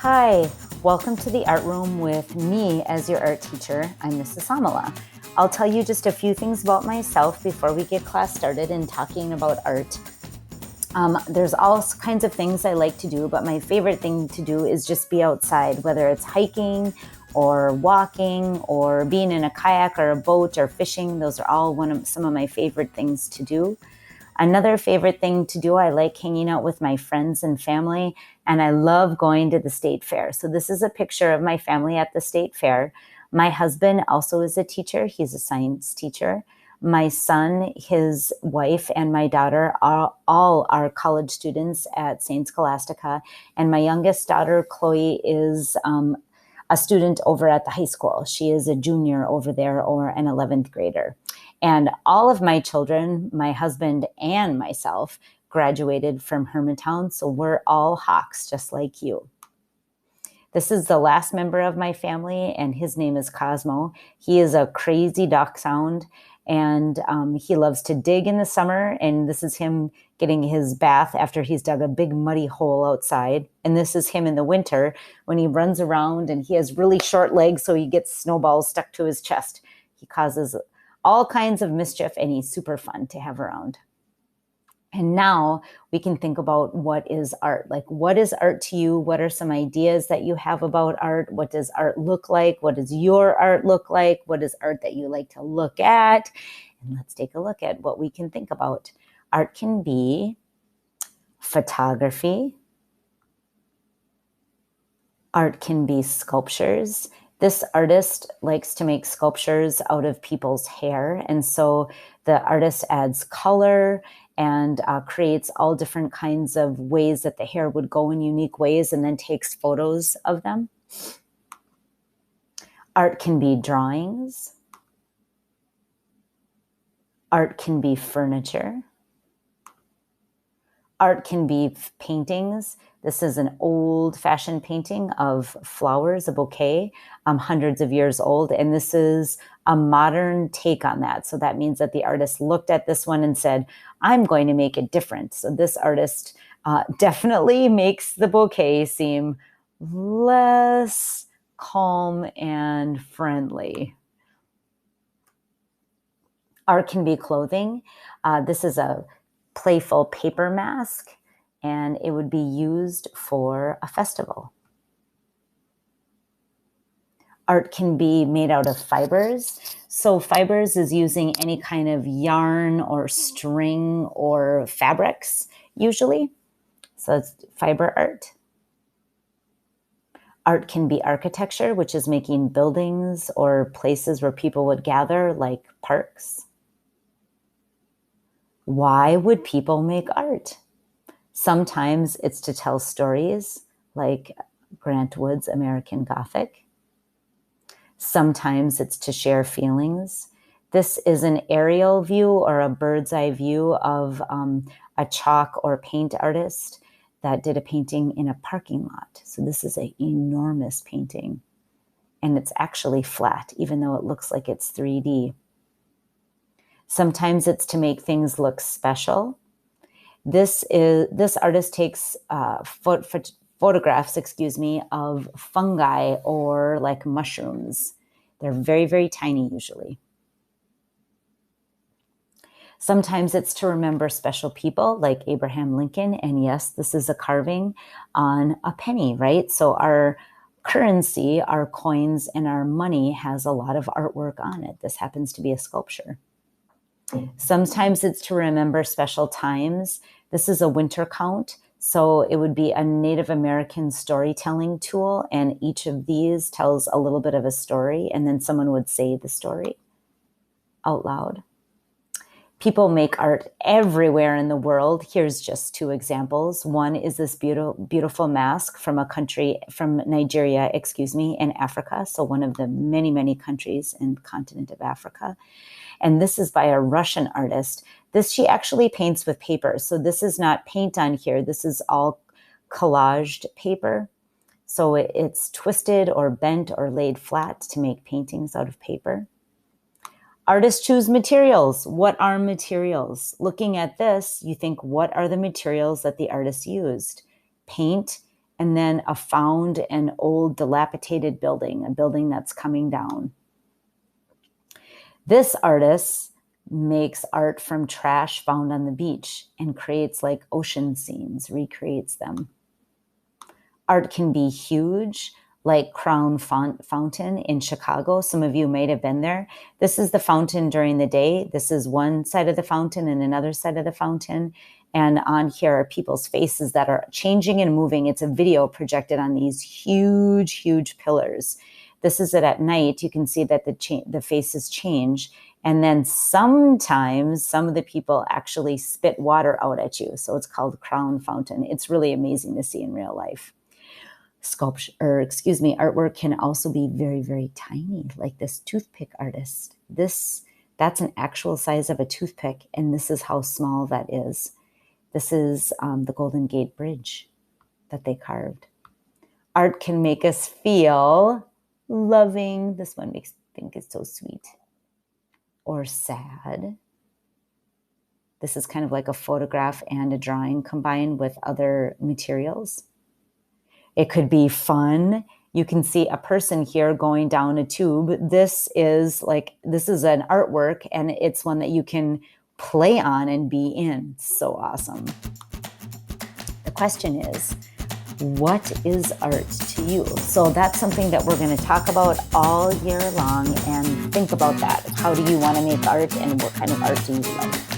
Hi, welcome to the art room with me as your art teacher. I'm Mrs. Amala. I'll tell you just a few things about myself before we get class started in talking about art. There's all kinds of things I like to do, but my favorite thing to do is just be outside, whether it's hiking or walking or being in a kayak or a boat or fishing. Those are all some of my favorite things to do. Another favorite thing to do, I like hanging out with my friends and family, and I love going to the state fair. So this is a picture of my family at the state fair. My husband also is a teacher. He's a science teacher. My son, his wife, and my daughter all are college students at St. Scholastica. And my youngest daughter, Chloe, is a student over at the high school. She is a junior over there or an 11th grader. And all of my children, my husband and myself, graduated from Hermantown. So we're all Hawks, just like you. This is the last member of my family, and his name is Cosmo. He is a crazy dachshund, and he loves to dig in the summer. And this is him getting his bath after he's dug a big muddy hole outside. And this is him in the winter when he runs around, and he has really short legs, so he gets snowballs stuck to his chest. He causes all kinds of mischief, and he's super fun to have around. And now we can think about what is art. Like, what is art to you? What are some ideas that you have about art? What does art look like? What does your art look like? What is art that you like to look at? And let's take a look at what we can think about. Art can be photography. Art can be sculptures. This artist likes to make sculptures out of people's hair. And so the artist adds color and creates all different kinds of ways that the hair would go in unique ways, and then takes photos of them. Art can be drawings. Art can be furniture. Art can be paintings. This is an old-fashioned painting of flowers, a bouquet, hundreds of years old. And this is a modern take on that. So that means that the artist looked at this one and said, I'm going to make it different. So this artist definitely makes the bouquet seem less calm and friendly. Art can be clothing. This is a playful paper mask, and it would be used for a festival. Art can be made out of fibers. So fibers is using any kind of yarn or string or fabrics, usually. So it's fiber art. Art can be architecture, which is making buildings or places where people would gather, like parks. Why would people make art? Sometimes it's to tell stories, like Grant Wood's American Gothic. Sometimes it's to share feelings. This is an aerial view or a bird's eye view of a chalk or paint artist that did a painting in a parking lot. So this is an enormous painting, and it's actually flat, even though it looks like it's 3D. Sometimes it's to make things look special. This artist takes photographs, of fungi or like mushrooms. They're very, very tiny usually. Sometimes it's to remember special people like Abraham Lincoln. And yes, this is a carving on a penny, right? So our currency, our coins, and our money has a lot of artwork on it. This happens to be a sculpture. Sometimes it's to remember special times. This is a winter count. So it would be a Native American storytelling tool. And each of these tells a little bit of a story. And then someone would say the story out loud. People make art everywhere in the world. Here's just two examples. One is this beautiful mask from Nigeria, in Africa. So one of the many, many countries in the continent of Africa. And this is by a Russian artist. She actually paints with paper. So this is not paint on here. This is all collaged paper. So it's twisted or bent or laid flat to make paintings out of paper. Artists choose materials. What are materials? Looking at this, you think, what are the materials that the artist used? Paint and then a found and old dilapidated building, a building that's coming down. This artist makes art from trash found on the beach and creates like ocean scenes, recreates them. Art can be huge, like Crown Fountain in Chicago. Some of you might have been there. This is the fountain during the day. This is one side of the fountain and another side of the fountain. And on here are people's faces that are changing and moving. It's a video projected on these huge, huge pillars. This is it at night. You can see that the faces change. And then sometimes some of the people actually spit water out at you. So it's called Crown Fountain. It's really amazing to see in real life. Artwork can also be very, very tiny, like this toothpick artist. That's an actual size of a toothpick, and this is how small that is. This is the Golden Gate Bridge that they carved. Art can make us feel loving. This one makes me think it's so sweet. Or sad. This is kind of like a photograph and a drawing combined with other materials. It could be fun. You can see a person here going down a tube. This is an artwork, and it's one that you can play on and be in. So awesome. The question is, what is art to you? So that's something that we're going to talk about all year long, and think about that. How do you want to make art, and what kind of art do you love?